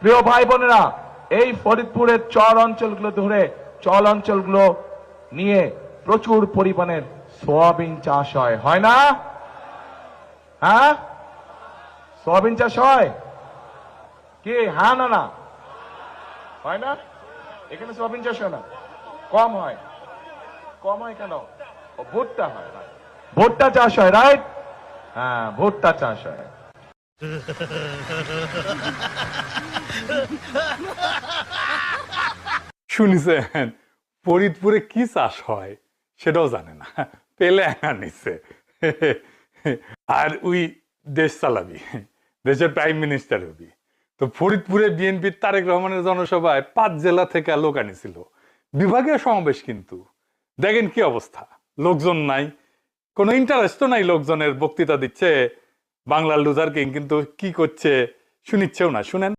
প্রিয় ভাই বোনেরা, এই ফরিদপুরের চর অঞ্চলগুলো নিয়ে প্রচুর পরিমাণের সোয়াবিন চাষ হয় না? হ্যাঁ, সোয়াবিন চাষ হয় কি? হ্যাঁ না না হয় না? এখানে সোয়াবিন চাষ হয় না, কম হয়। কম হয় কেন? ভুট্টা হয় না, ভুট্টা চাষ হয়, রাইট? হ্যাঁ, ভুট্টা চাষ হয়। শুনেছেন ফরিদপুরে কি চাষ হয় সেটাও জানে না, পেলে আনিছে। আর ওই দেশ চালাবি, দেশের প্রাইম মিনিস্টার হবি। তো ফরিদপুরে বিএনপির তারেক রহমানের জনসভায় 5 জেলা থেকে লোক আনিছিল, বিভাগীয় সমাবেশ। কিন্তু দেখেন কি অবস্থা, লোকজন নাই, কোনো ইন্টারেস্টও নাই লোকজনের। বক্তৃতা দিচ্ছে বাংলার লুজার কিং, কিন্তু কি করছে শুনিচ্ছেও না। শুনেন।